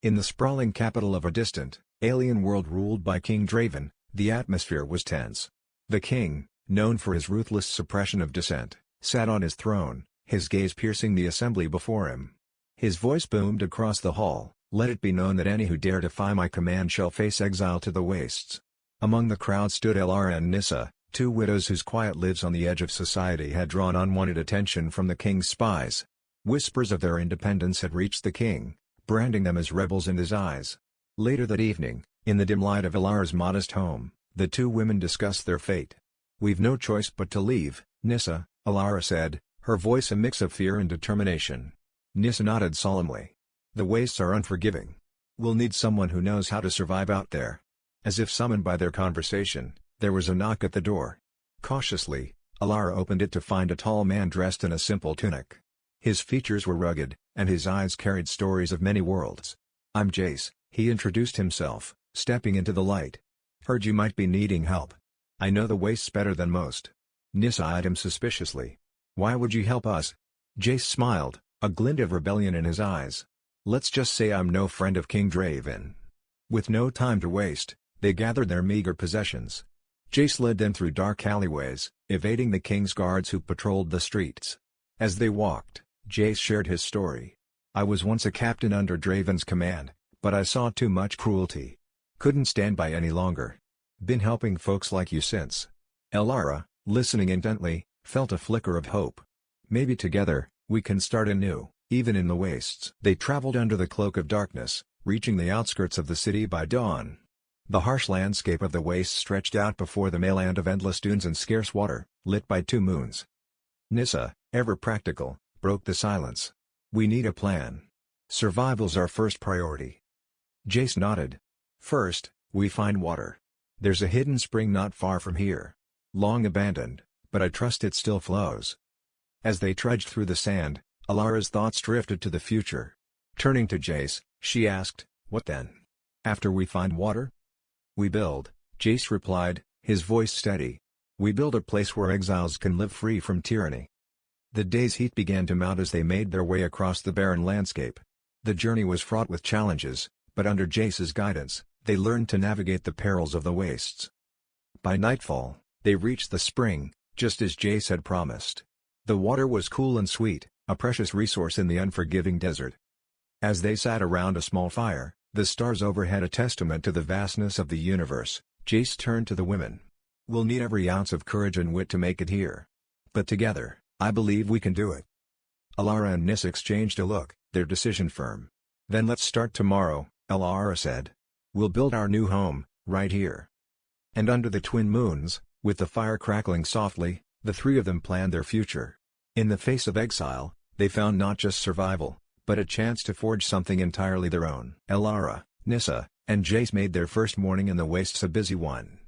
In the sprawling capital of a distant, alien world ruled by King Draven, the atmosphere was tense. The king, known for his ruthless suppression of dissent, sat on his throne, his gaze piercing the assembly before him. His voice boomed across the hall, "Let it be known that any who dare defy my command shall face exile to the wastes." Among the crowd stood Elara and Nissa, two widows whose quiet lives on the edge of society had drawn unwanted attention from the king's spies. Whispers of their independence had reached the king, branding them as rebels in his eyes. Later that evening, in the dim light of Elara's modest home, the two women discussed their fate. "We've no choice but to leave, Nissa," Elara said, her voice a mix of fear and determination. Nissa nodded solemnly. "The wastes are unforgiving. We'll need someone who knows how to survive out there." As if summoned by their conversation, there was a knock at the door. Cautiously, Elara opened it to find a tall man dressed in a simple tunic. His features were rugged, and his eyes carried stories of many worlds. "I'm Jace," he introduced himself, stepping into the light. "Heard you might be needing help. I know the wastes better than most." Nissa eyed him suspiciously. "Why would you help us?" Jace smiled, a glint of rebellion in his eyes. "Let's just say I'm no friend of King Draven." With no time to waste, they gathered their meager possessions. Jace led them through dark alleyways, evading the king's guards who patrolled the streets. As they walked, Jace shared his story. "I was once a captain under Draven's command, but I saw too much cruelty. Couldn't stand by any longer. Been helping folks like you since." Elara, listening intently, felt a flicker of hope. "Maybe together, we can start anew, even in the wastes." They traveled under the cloak of darkness, reaching the outskirts of the city by dawn. The harsh landscape of the wastes stretched out before them, a land of endless dunes and scarce water, lit by two moons. Nissa, ever practical, broke the silence. "We need a plan. Survival's our first priority." Jace nodded. "First, we find water. There's a hidden spring not far from here. Long abandoned, but I trust it still flows." As they trudged through the sand, Elara's thoughts drifted to the future. Turning to Jace, she asked, "What then? After we find water?" "We build," Jace replied, his voice steady. "We build a place where exiles can live free from tyranny." The day's heat began to mount as they made their way across the barren landscape. The journey was fraught with challenges, but under Jace's guidance, they learned to navigate the perils of the wastes. By nightfall, they reached the spring, just as Jace had promised. The water was cool and sweet, a precious resource in the unforgiving desert. As they sat around a small fire, the stars overhead a testament to the vastness of the universe, Jace turned to the women. "We'll need every ounce of courage and wit to make it here. But together, I believe we can do it." Elara and Nissa exchanged a look, their decision firm. "Then let's start tomorrow," Elara said. "We'll build our new home, right here." And under the twin moons, with the fire crackling softly, the three of them planned their future. In the face of exile, they found not just survival, but a chance to forge something entirely their own. Elara, Nissa, and Jace made their first morning in the wastes a busy one.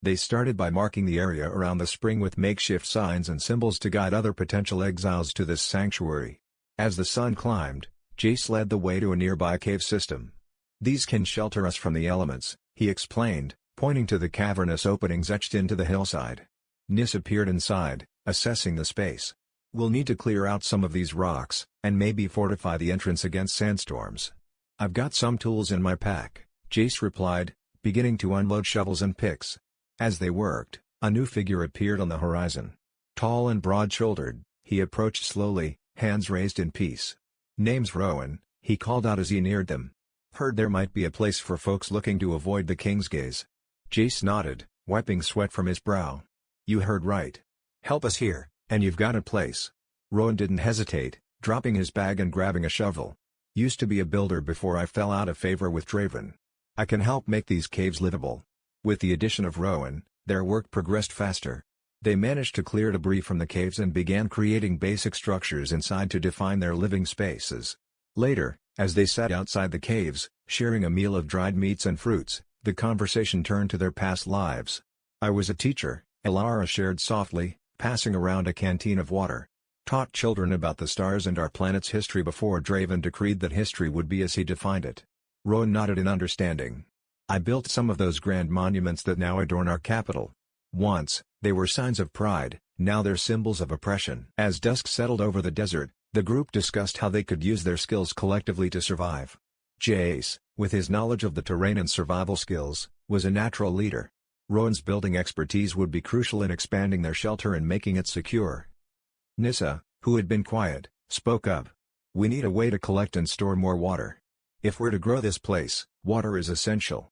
They started by marking the area around the spring with makeshift signs and symbols to guide other potential exiles to this sanctuary. As the sun climbed, Jace led the way to a nearby cave system. "These can shelter us from the elements," he explained, pointing to the cavernous openings etched into the hillside. Nissa peered inside, assessing the space. "We'll need to clear out some of these rocks, and maybe fortify the entrance against sandstorms." "I've got some tools in my pack," Jace replied, beginning to unload shovels and picks. As they worked, a new figure appeared on the horizon. Tall and broad-shouldered, he approached slowly, hands raised in peace. "Name's Rowan," he called out as he neared them. "Heard there might be a place for folks looking to avoid the king's gaze." Jace nodded, wiping sweat from his brow. "You heard right. Help us here, and you've got a place." Rowan didn't hesitate, dropping his bag and grabbing a shovel. "Used to be a builder before I fell out of favor with Draven. I can help make these caves livable." With the addition of Rowan, their work progressed faster. They managed to clear debris from the caves and began creating basic structures inside to define their living spaces. Later, as they sat outside the caves, sharing a meal of dried meats and fruits, the conversation turned to their past lives. "I was a teacher," Elara shared softly, passing around a canteen of water. "Taught children about the stars and our planet's history before Draven decreed that history would be as he defined it." Rowan nodded in understanding. "I built some of those grand monuments that now adorn our capital. Once, they were signs of pride, now they're symbols of oppression." As dusk settled over the desert, the group discussed how they could use their skills collectively to survive. Jace, with his knowledge of the terrain and survival skills, was a natural leader. Rowan's building expertise would be crucial in expanding their shelter and making it secure. Nissa, who had been quiet, spoke up. We need a way to collect and store more water. If we're to grow this place, water is essential.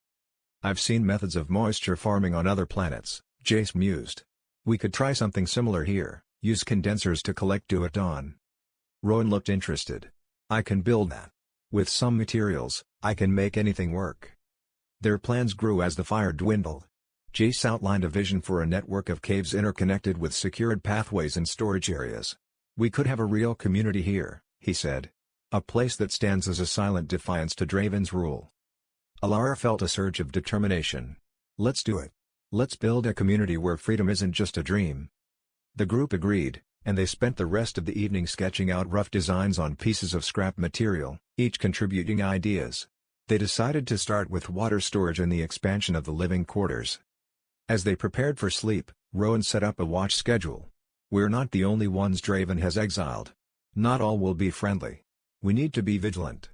I've seen methods of moisture farming on other planets, Jace mused. We could try something similar here, use condensers to collect dew at dawn. Rowan looked interested. I can build that. With some materials, I can make anything work. Their plans grew as the fire dwindled. Jace outlined a vision for a network of caves interconnected with secured pathways and storage areas. We could have a real community here, he said. A place that stands as a silent defiance to Draven's rule. Alara felt a surge of determination. Let's do it. Let's build a community where freedom isn't just a dream. The group agreed, and they spent the rest of the evening sketching out rough designs on pieces of scrap material, each contributing ideas. They decided to start with water storage and the expansion of the living quarters. As they prepared for sleep, Rowan set up a watch schedule. We're not the only ones Draven has exiled. Not all will be friendly. We need to be vigilant.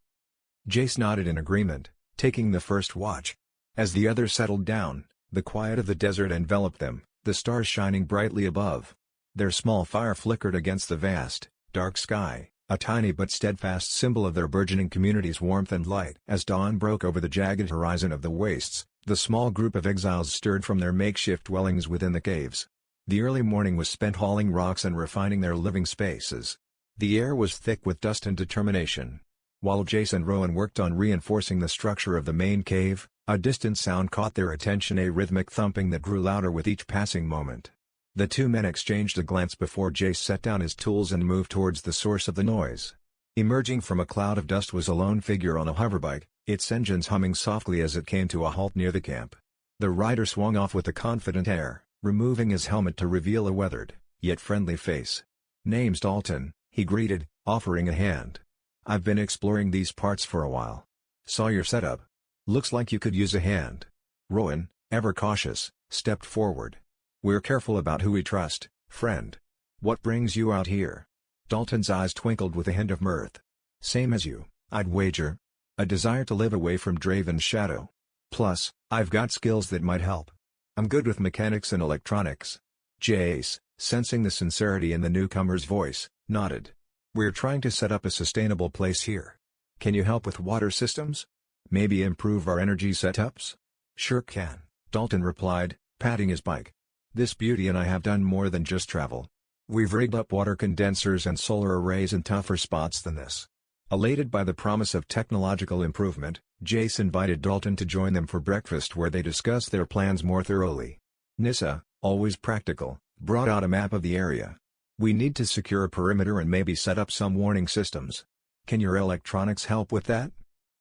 Jace nodded in agreement, taking the first watch. As the others settled down, the quiet of the desert enveloped them, the stars shining brightly above. Their small fire flickered against the vast, dark sky, a tiny but steadfast symbol of their burgeoning community's warmth and light. As dawn broke over the jagged horizon of the wastes, the small group of exiles stirred from their makeshift dwellings within the caves. The early morning was spent hauling rocks and refining their living spaces. The air was thick with dust and determination. While Jace and Rowan worked on reinforcing the structure of the main cave, a distant sound caught their attention, a rhythmic thumping that grew louder with each passing moment. The two men exchanged a glance before Jace set down his tools and moved towards the source of the noise. Emerging from a cloud of dust was a lone figure on a hoverbike, its engines humming softly as it came to a halt near the camp. The rider swung off with a confident air, removing his helmet to reveal a weathered, yet friendly face. "Name's Dalton," he greeted, offering a hand. "I've been exploring these parts for a while. Saw your setup. Looks like you could use a hand." Rowan, ever cautious, stepped forward. "We're careful about who we trust, friend. What brings you out here?" Dalton's eyes twinkled with a hint of mirth. "Same as you, I'd wager. A desire to live away from Draven's shadow. Plus, I've got skills that might help. I'm good with mechanics and electronics." Jace, sensing the sincerity in the newcomer's voice, nodded. "We're trying to set up a sustainable place here. Can you help with water systems? Maybe improve our energy setups?" "Sure can," Dalton replied, patting his bike. "This beauty and I have done more than just travel. We've rigged up water condensers and solar arrays in tougher spots than this." Elated by the promise of technological improvement, Jace invited Dalton to join them for breakfast, where they discussed their plans more thoroughly. Nissa, always practical, brought out a map of the area. "We need to secure a perimeter and maybe set up some warning systems. Can your electronics help with that?"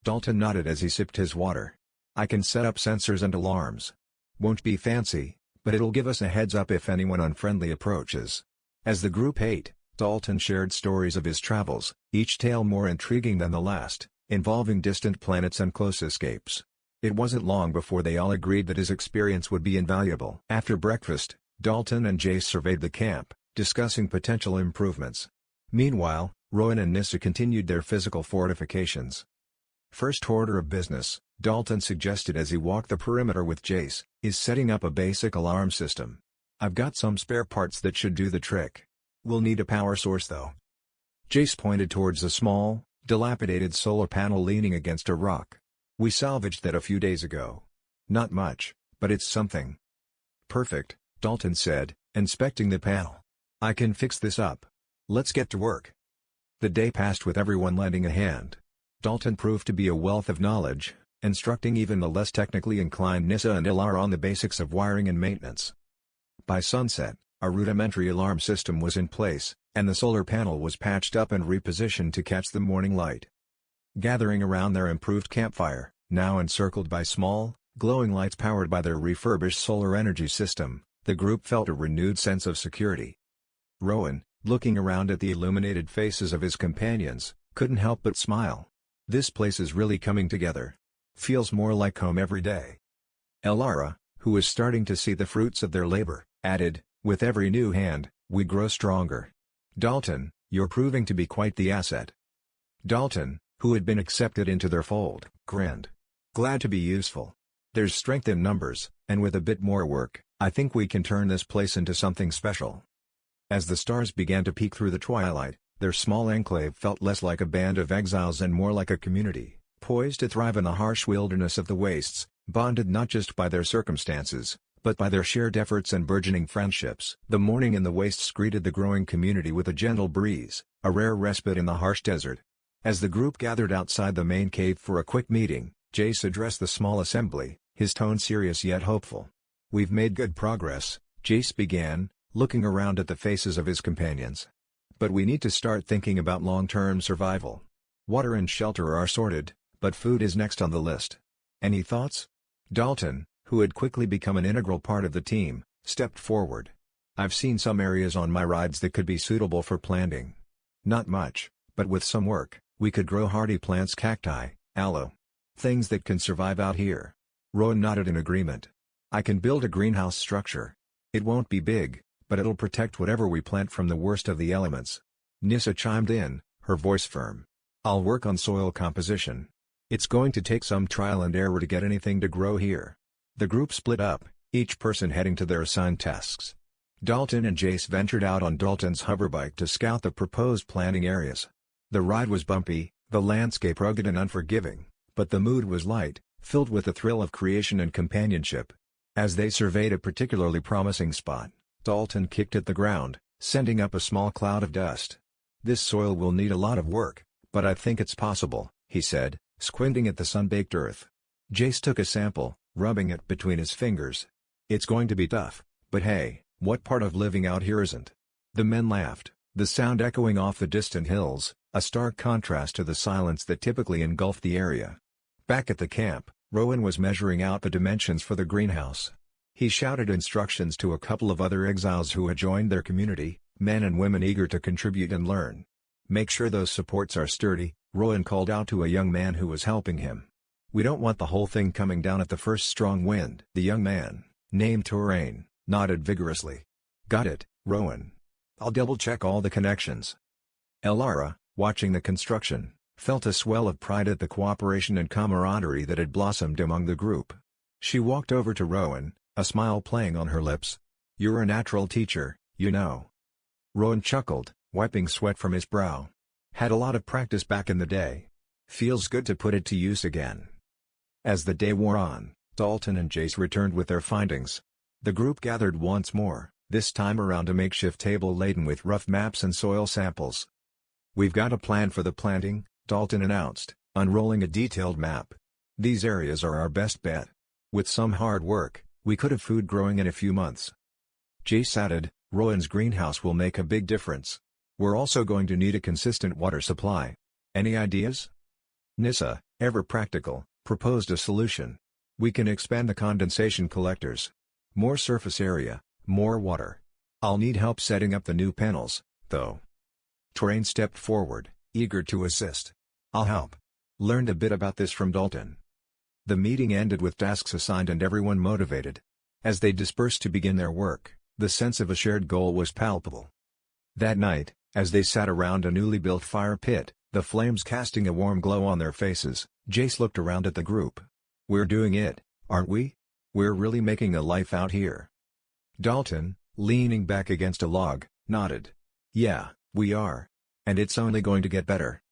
Dalton nodded as he sipped his water. "I can set up sensors and alarms. Won't be fancy, but it'll give us a heads up if anyone unfriendly approaches." As the group ate, Dalton shared stories of his travels, each tale more intriguing than the last, involving distant planets and close escapes. It wasn't long before they all agreed that his experience would be invaluable. After breakfast, Dalton and Jace surveyed the camp, discussing potential improvements. Meanwhile, Rowan and Nissa continued their physical fortifications. "First order of business," Dalton suggested as he walked the perimeter with Jace, "is setting up a basic alarm system. I've got some spare parts that should do the trick. We'll need a power source though." Jace pointed towards a small, dilapidated solar panel leaning against a rock. "We salvaged that a few days ago. Not much, but it's something." "Perfect," Dalton said, inspecting the panel. "I can fix this up. Let's get to work." The day passed with everyone lending a hand. Dalton proved to be a wealth of knowledge, instructing even the less technically inclined Nissa and Ilar on the basics of wiring and maintenance. By sunset, a rudimentary alarm system was in place, and the solar panel was patched up and repositioned to catch the morning light. Gathering around their improved campfire, now encircled by small, glowing lights powered by their refurbished solar energy system, the group felt a renewed sense of security. Rowan, looking around at the illuminated faces of his companions, couldn't help but smile. "This place is really coming together. Feels more like home every day." Elara, who was starting to see the fruits of their labor, added, "With every new hand, we grow stronger. Dalton, you're proving to be quite the asset." Dalton, who had been accepted into their fold, grinned. "Glad to be useful. There's strength in numbers, and with a bit more work, I think we can turn this place into something special." As the stars began to peek through the twilight, their small enclave felt less like a band of exiles and more like a community, poised to thrive in the harsh wilderness of the wastes, bonded not just by their circumstances, but by their shared efforts and burgeoning friendships. The morning in the wastes greeted the growing community with a gentle breeze, a rare respite in the harsh desert. As the group gathered outside the main cave for a quick meeting, Jace addressed the small assembly, his tone serious yet hopeful. "We've made good progress," Jace began, looking around at the faces of his companions. "But we need to start thinking about long-term survival. Water and shelter are sorted, but food is next on the list. Any thoughts?" Dalton, who had quickly become an integral part of the team, stepped forward. "I've seen some areas on my rides that could be suitable for planting. Not much, but with some work, we could grow hardy plants, cacti, aloe. Things that can survive out here." Rowan nodded in agreement. "I can build a greenhouse structure. It won't be big, but it'll protect whatever we plant from the worst of the elements." Nissa chimed in, her voice firm. "I'll work on soil composition. It's going to take some trial and error to get anything to grow here." The group split up, each person heading to their assigned tasks. Dalton and Jace ventured out on Dalton's hoverbike to scout the proposed planting areas. The ride was bumpy, the landscape rugged and unforgiving, but the mood was light, filled with the thrill of creation and companionship. As they surveyed a particularly promising spot, Dalton kicked at the ground, sending up a small cloud of dust. "This soil will need a lot of work, but I think it's possible," he said, squinting at the sun-baked earth. Jace took a sample, rubbing it between his fingers. "It's going to be tough, but hey, what part of living out here isn't?" The men laughed, the sound echoing off the distant hills, a stark contrast to the silence that typically engulfed the area. Back at the camp, Rowan was measuring out the dimensions for the greenhouse. He shouted instructions to a couple of other exiles who had joined their community, men and women eager to contribute and learn. "Make sure those supports are sturdy," Rowan called out to a young man who was helping him. "We don't want the whole thing coming down at the first strong wind." The young man, named Tyrant, nodded vigorously. "Got it, Rowan. I'll double-check all the connections." Elara, watching the construction, felt a swell of pride at the cooperation and camaraderie that had blossomed among the group. She walked over to Rowan, a smile playing on her lips. "You're a natural teacher, you know." Rowan chuckled, wiping sweat from his brow. "Had a lot of practice back in the day. Feels good to put it to use again." As the day wore on, Dalton and Jace returned with their findings. The group gathered once more, this time around a makeshift table laden with rough maps and soil samples. "We've got a plan for the planting," Dalton announced, unrolling a detailed map. "These areas are our best bet. With some hard work, we could have food growing in a few months." Jace added, "Rowan's greenhouse will make a big difference. We're also going to need a consistent water supply. Any ideas?" Nissa, ever practical, proposed a solution. "We can expand the condensation collectors. More surface area, more water. I'll need help setting up the new panels, though." Terrain stepped forward, eager to assist. "I'll help." Learned a bit about this from Dalton. The meeting ended with tasks assigned and everyone motivated. As they dispersed to begin their work, the sense of a shared goal was palpable. That night, as they sat around a newly built fire pit, the flames casting a warm glow on their faces, Jace looked around at the group. "We're doing it, aren't we? We're really making a life out here." Dalton, leaning back against a log, nodded. "Yeah, we are. And it's only going to get better."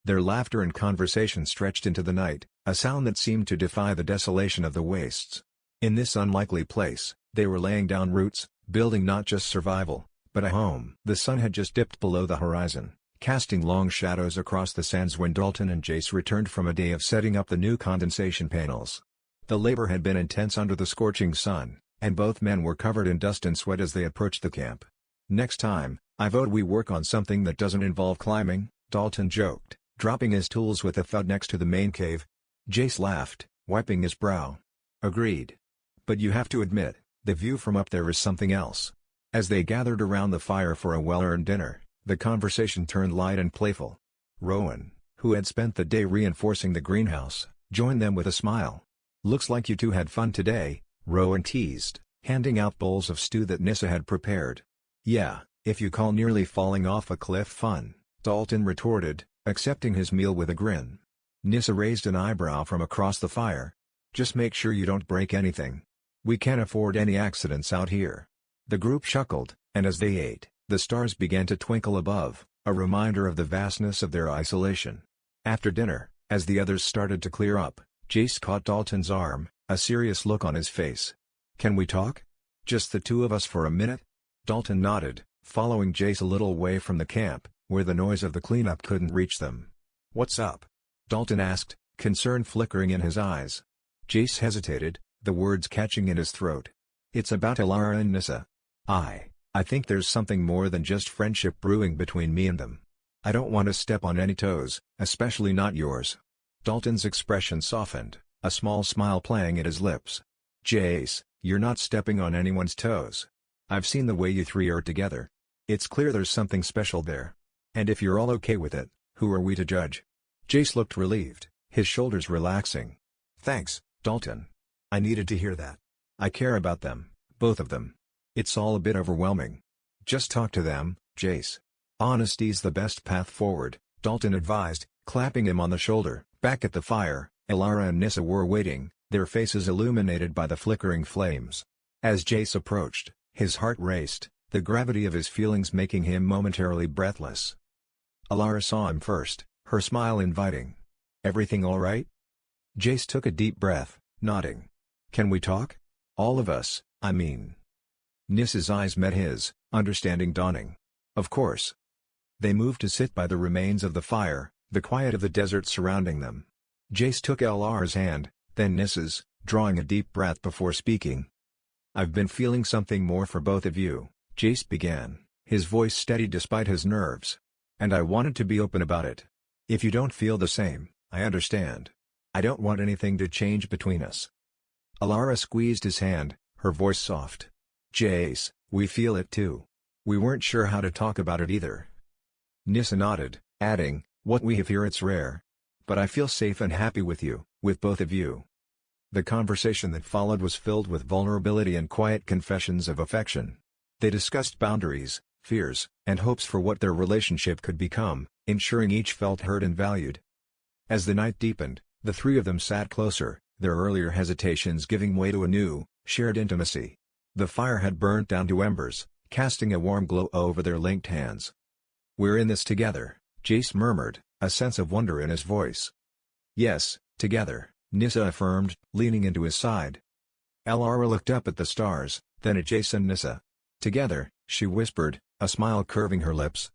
Their laughter and conversation stretched into the night, a sound that seemed to defy the desolation of the wastes. In this unlikely place, they were laying down roots, building not just survival, but a home. The sun had just dipped below the horizon, casting long shadows across the sands when Dalton and Jace returned from a day of setting up the new condensation panels. The labor had been intense under the scorching sun, and both men were covered in dust and sweat as they approached the camp. "Next time, I vote we work on something that doesn't involve climbing," Dalton joked, dropping his tools with a thud next to the main cave. Jace laughed, wiping his brow. "Agreed. But you have to admit, the view from up there is something else." As they gathered around the fire for a well-earned dinner, the conversation turned light and playful. Rowan, who had spent the day reinforcing the greenhouse, joined them with a smile. "Looks like you two had fun today," Rowan teased, handing out bowls of stew that Nissa had prepared. "Yeah, if you call nearly falling off a cliff fun," Dalton retorted, accepting his meal with a grin. Nissa raised an eyebrow from across the fire. Just make sure you don't break anything. We can't afford any accidents out here. The group chuckled, and as they ate, the stars began to twinkle above, a reminder of the vastness of their isolation. After dinner, as the others started to clear up, Jace caught Dalton's arm, a serious look on his face. "Can we talk? Just the two of us for a minute?" Dalton nodded, following Jace a little way from the camp, where the noise of the cleanup couldn't reach them. "What's up?" Dalton asked, concern flickering in his eyes. Jace hesitated, the words catching in his throat. "It's about Elara and Nissa. I think there's something more than just friendship brewing between me and them. I don't want to step on any toes, especially not yours." Dalton's expression softened, a small smile playing at his lips. "Jace, you're not stepping on anyone's toes. I've seen the way you three are together. It's clear there's something special there. And if you're all okay with it, who are we to judge?" Jace looked relieved, his shoulders relaxing. "Thanks, Dalton. I needed to hear that. I care about them, both of them. It's all a bit overwhelming." "Just talk to them, Jace. Honesty's the best path forward," Dalton advised, clapping him on the shoulder. Back at the fire, Elara and Nissa were waiting, their faces illuminated by the flickering flames. As Jace approached, his heart raced, the gravity of his feelings making him momentarily breathless. Elara saw him first, her smile inviting. "Everything all right?" Jace took a deep breath, nodding. "Can we talk? All of us, I mean." Nissa's eyes met his, understanding dawning. "Of course." They moved to sit by the remains of the fire, the quiet of the desert surrounding them. Jace took Elara's hand, then Nissa's, drawing a deep breath before speaking. "I've been feeling something more for both of you," Jace began, his voice steady despite his nerves. "And I wanted to be open about it. If you don't feel the same, I understand. I don't want anything to change between us." Elara squeezed his hand, her voice soft. "Jace, we feel it too. We weren't sure how to talk about it either." Nissa nodded, adding, "What we have here it's rare. But I feel safe and happy with you, with both of you." The conversation that followed was filled with vulnerability and quiet confessions of affection. They discussed boundaries, fears, and hopes for what their relationship could become, ensuring each felt heard and valued. As the night deepened, the three of them sat closer, their earlier hesitations giving way to a new, shared intimacy. The fire had burnt down to embers, casting a warm glow over their linked hands. "We're in this together," Jace murmured, a sense of wonder in his voice. "Yes, together," Nissa affirmed, leaning into his side. Elara looked up at the stars, then at Jace and Nissa. "Together," she whispered, a smile curving her lips.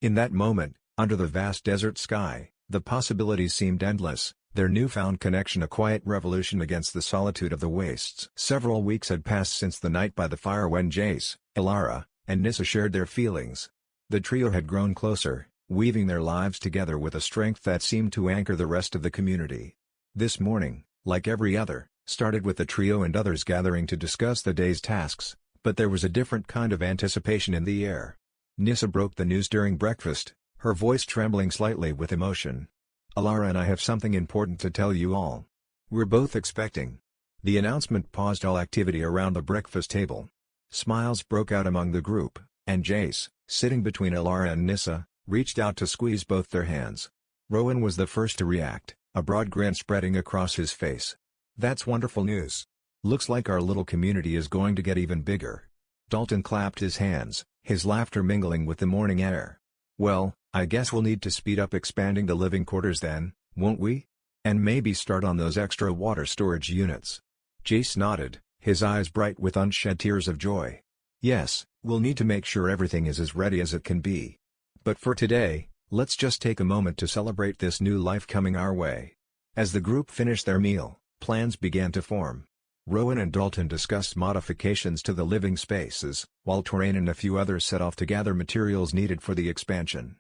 In that moment, under the vast desert sky, the possibilities seemed endless, their newfound connection a quiet revolution against the solitude of the wastes. Several weeks had passed since the night by the fire when Jace, Elara, and Nissa shared their feelings. The trio had grown closer, weaving their lives together with a strength that seemed to anchor the rest of the community. This morning, like every other, started with the trio and others gathering to discuss the day's tasks, but there was a different kind of anticipation in the air. Nissa broke the news during breakfast, her voice trembling slightly with emotion. "Elara and I have something important to tell you all. We're both expecting." The announcement paused all activity around the breakfast table. Smiles broke out among the group, and Jace, sitting between Elara and Nissa, reached out to squeeze both their hands. Rowan was the first to react, a broad grin spreading across his face. "That's wonderful news. Looks like our little community is going to get even bigger." Dalton clapped his hands, his laughter mingling with the morning air. "Well, I guess we'll need to speed up expanding the living quarters then, won't we? And maybe start on those extra water storage units." Jace nodded, his eyes bright with unshed tears of joy. "Yes, we'll need to make sure everything is as ready as it can be. But for today, let's just take a moment to celebrate this new life coming our way." As the group finished their meal, plans began to form. Rowan and Dalton discussed modifications to the living spaces, while Tyrant and a few others set off to gather materials needed for the expansion.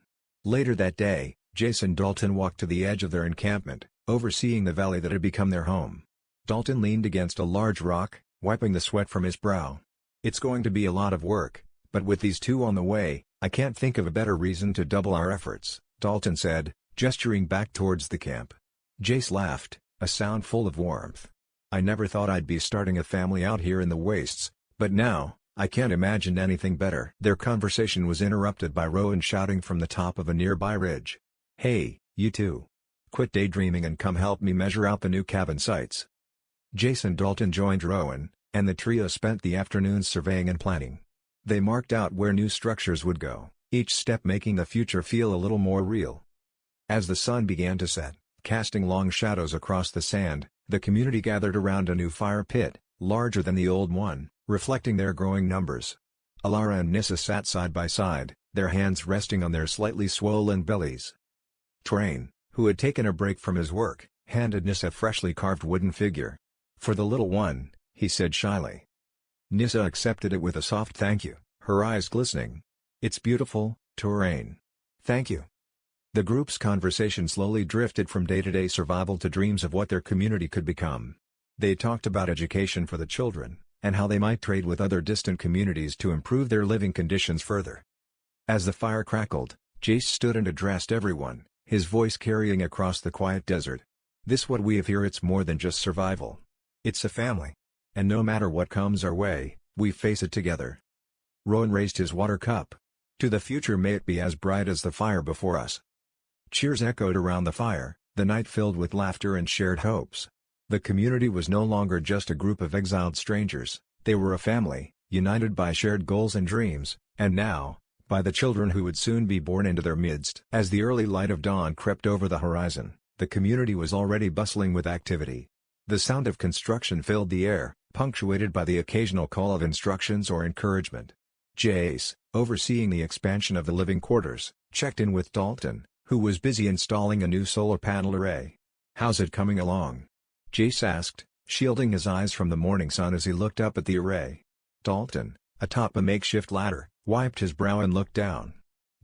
Later that day, Jace and Dalton walked to the edge of their encampment, overseeing the valley that had become their home. Dalton leaned against a large rock, wiping the sweat from his brow. "It's going to be a lot of work, but with these two on the way, I can't think of a better reason to double our efforts," Dalton said, gesturing back towards the camp. Jace laughed, a sound full of warmth. "I never thought I'd be starting a family out here in the wastes, but now, I can't imagine anything better." Their conversation was interrupted by Rowan shouting from the top of a nearby ridge. Hey, you two. Quit daydreaming and come help me measure out the new cabin sites. Jason and Dalton joined Rowan, and the trio spent the afternoon surveying and planning. They marked out where new structures would go, each step making the future feel a little more real. As the sun began to set, casting long shadows across the sand, the community gathered around a new fire pit, larger than the old one, reflecting their growing numbers. Alara and Nissa sat side by side, their hands resting on their slightly swollen bellies. Tyrant, who had taken a break from his work, handed Nissa a freshly carved wooden figure. "For the little one," he said shyly. Nissa accepted it with a soft thank you, her eyes glistening. "It's beautiful, Tyrant." "Thank you." The group's conversation slowly drifted from day-to-day survival to dreams of what their community could become. They talked about education for the children, and how they might trade with other distant communities to improve their living conditions further. As the fire crackled, Jace stood and addressed everyone, his voice carrying across the quiet desert. "This what we have here, it's more than just survival. It's a family. And no matter what comes our way, we face it together." Rowan raised his water cup. "To the future, may it be as bright as the fire before us." Cheers echoed around the fire, the night filled with laughter and shared hopes. The community was no longer just a group of exiled strangers, they were a family, united by shared goals and dreams, and now, by the children who would soon be born into their midst. As the early light of dawn crept over the horizon, the community was already bustling with activity. The sound of construction filled the air, punctuated by the occasional call of instructions or encouragement. Jace, overseeing the expansion of the living quarters, checked in with Dalton, who was busy installing a new solar panel array. "How's it coming along?" Jace asked, shielding his eyes from the morning sun as he looked up at the array. Dalton, atop a makeshift ladder, wiped his brow and looked down.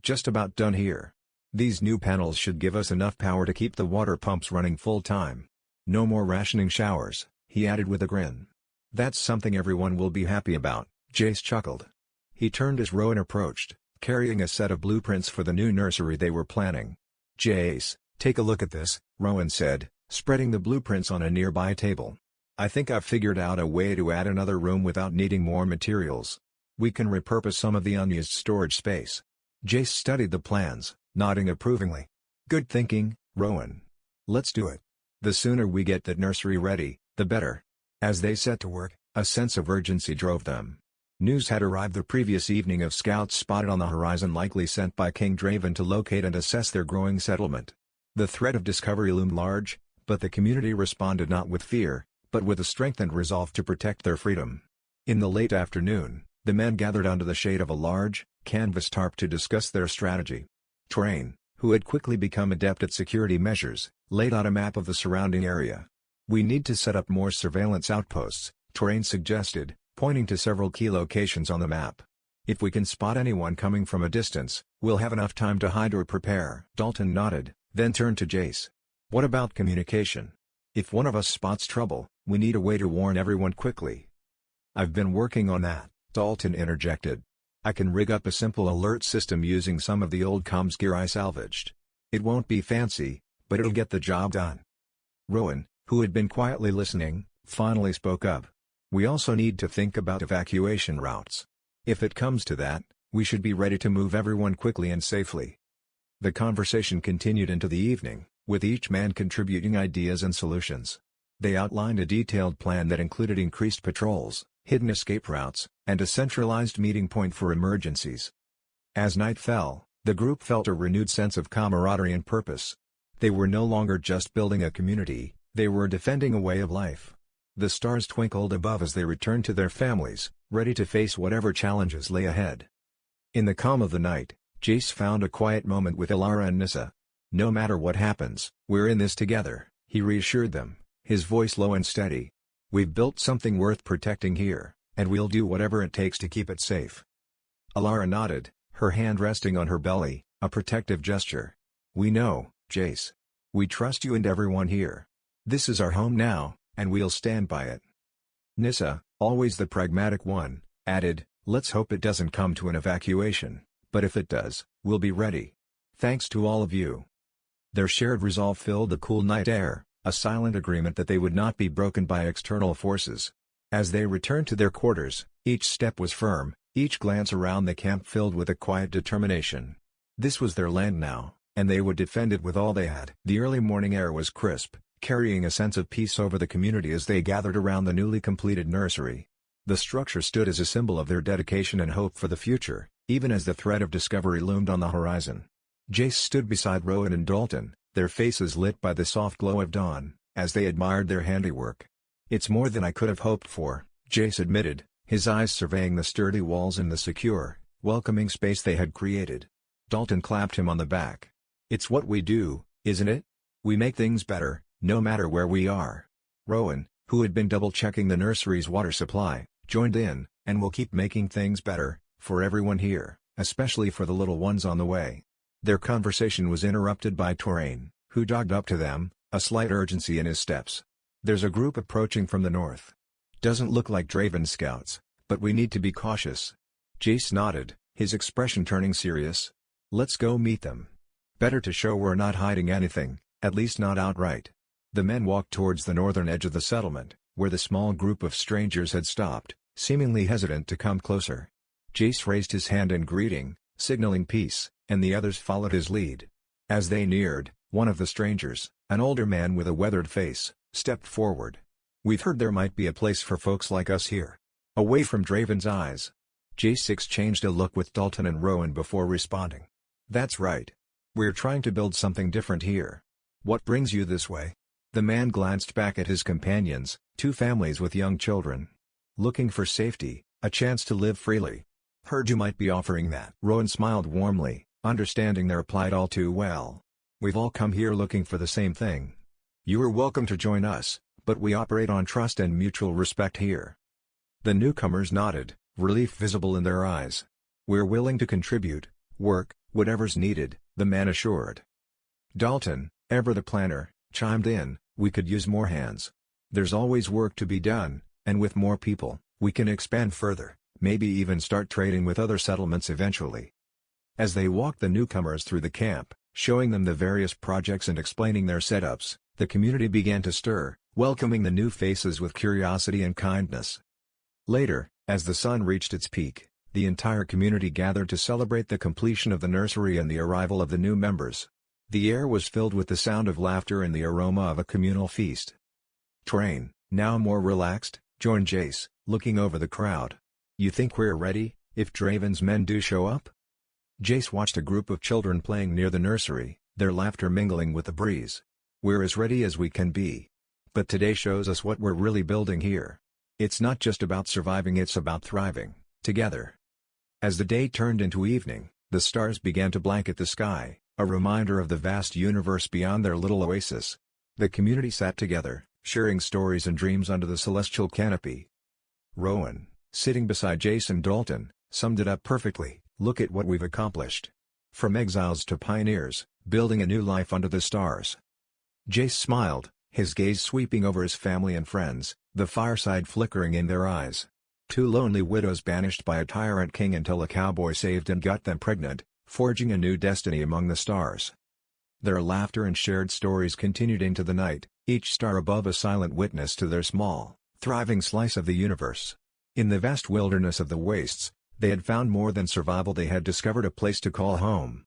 "Just about done here. These new panels should give us enough power to keep the water pumps running full-time. No more rationing showers," he added with a grin. "That's something everyone will be happy about," Jace chuckled. He turned as Rowan approached, carrying a set of blueprints for the new nursery they were planning. "Jace, take a look at this," Rowan said, spreading the blueprints on a nearby table. "I think I've figured out a way to add another room without needing more materials. We can repurpose some of the unused storage space." Jace studied the plans, nodding approvingly. "Good thinking, Rowan. Let's do it. The sooner we get that nursery ready, the better." As they set to work, a sense of urgency drove them. News had arrived the previous evening of scouts spotted on the horizon, likely sent by King Draven to locate and assess their growing settlement. The threat of discovery loomed large, but the community responded not with fear, but with a strengthened resolve to protect their freedom. In the late afternoon, the men gathered under the shade of a large, canvas tarp to discuss their strategy. Tyrant, who had quickly become adept at security measures, laid out a map of the surrounding area. "We need to set up more surveillance outposts," Tyrant suggested, pointing to several key locations on the map. "If we can spot anyone coming from a distance, we'll have enough time to hide or prepare." Dalton nodded, then turned to Jace. "What about communication? If one of us spots trouble, we need a way to warn everyone quickly." "I've been working on that," Dalton interjected. "I can rig up a simple alert system using some of the old comms gear I salvaged. It won't be fancy, but it'll get the job done." Rowan, who had been quietly listening, finally spoke up. "We also need to think about evacuation routes. If it comes to that, we should be ready to move everyone quickly and safely." The conversation continued into the evening, with each man contributing ideas and solutions. They outlined a detailed plan that included increased patrols, hidden escape routes, and a centralized meeting point for emergencies. As night fell, the group felt a renewed sense of camaraderie and purpose. They were no longer just building a community, they were defending a way of life. The stars twinkled above as they returned to their families, ready to face whatever challenges lay ahead. In the calm of the night, Jace found a quiet moment with Alara and Nissa. "No matter what happens, we're in this together," he reassured them, his voice low and steady. "We've built something worth protecting here, and we'll do whatever it takes to keep it safe." Alara nodded, her hand resting on her belly, a protective gesture. "We know, Jace. We trust you and everyone here. This is our home now, and we'll stand by it." Nissa, always the pragmatic one, added, "Let's hope it doesn't come to an evacuation, but if it does, we'll be ready. Thanks to all of you." Their shared resolve filled the cool night air, a silent agreement that they would not be broken by external forces. As they returned to their quarters, each step was firm, each glance around the camp filled with a quiet determination. This was their land now, and they would defend it with all they had. The early morning air was crisp, carrying a sense of peace over the community as they gathered around the newly completed nursery. The structure stood as a symbol of their dedication and hope for the future, even as the threat of discovery loomed on the horizon. Jace stood beside Rowan and Dalton, their faces lit by the soft glow of dawn, as they admired their handiwork. "It's more than I could have hoped for," Jace admitted, his eyes surveying the sturdy walls and the secure, welcoming space they had created. Dalton clapped him on the back. "It's what we do, isn't it? We make things better, no matter where we are." Rowan, who had been double-checking the nursery's water supply, joined in, "And we'll keep making things better, for everyone here, especially for the little ones on the way." Their conversation was interrupted by Tyrant, who jogged up to them, a slight urgency in his steps. "There's a group approaching from the north. Doesn't look like Draven scouts, but we need to be cautious." Jace nodded, his expression turning serious. "Let's go meet them. Better to show we're not hiding anything, at least not outright." The men walked towards the northern edge of the settlement, where the small group of strangers had stopped, seemingly hesitant to come closer. Jace raised his hand in greeting, signaling peace, and the others followed his lead. As they neared, one of the strangers, an older man with a weathered face, stepped forward. "We've heard there might be a place for folks like us here." Away from Draven's eyes, Jace exchanged a look with Dalton and Rowan before responding. "That's right. We're trying to build something different here. What brings you this way?" The man glanced back at his companions, two families with young children. "Looking for safety, a chance to live freely. Heard you might be offering that." Rowan smiled warmly, understanding their plight all too well. "We've all come here looking for the same thing. You are welcome to join us, but we operate on trust and mutual respect here." The newcomers nodded, relief visible in their eyes. "We're willing to contribute, work, whatever's needed," the man assured. Dalton, ever the planner, chimed in, "We could use more hands. There's always work to be done, and with more people, we can expand further, maybe even start trading with other settlements eventually." As they walked the newcomers through the camp, showing them the various projects and explaining their setups, the community began to stir, welcoming the new faces with curiosity and kindness. Later, as the sun reached its peak, the entire community gathered to celebrate the completion of the nursery and the arrival of the new members. The air was filled with the sound of laughter and the aroma of a communal feast. Tyrant, now more relaxed, joined Jace, looking over the crowd. "You think we're ready, if Draven's men do show up?" Jace watched a group of children playing near the nursery, their laughter mingling with the breeze. "We're as ready as we can be. But today shows us what we're really building here. It's not just about surviving, it's about thriving, together." As the day turned into evening, the stars began to blanket the sky, a reminder of the vast universe beyond their little oasis. The community sat together, sharing stories and dreams under the celestial canopy. Rowan, sitting beside Jace and Dalton, summed it up perfectly. "Look at what we've accomplished. From exiles to pioneers, building a new life under the stars." Jace smiled, his gaze sweeping over his family and friends, the fireside flickering in their eyes. Two lonely widows banished by a tyrant king until a cowboy saved and got them pregnant, forging a new destiny among the stars. Their laughter and shared stories continued into the night, each star above a silent witness to their small, thriving slice of the universe. In the vast wilderness of the wastes, they had found more than survival, they had discovered a place to call home.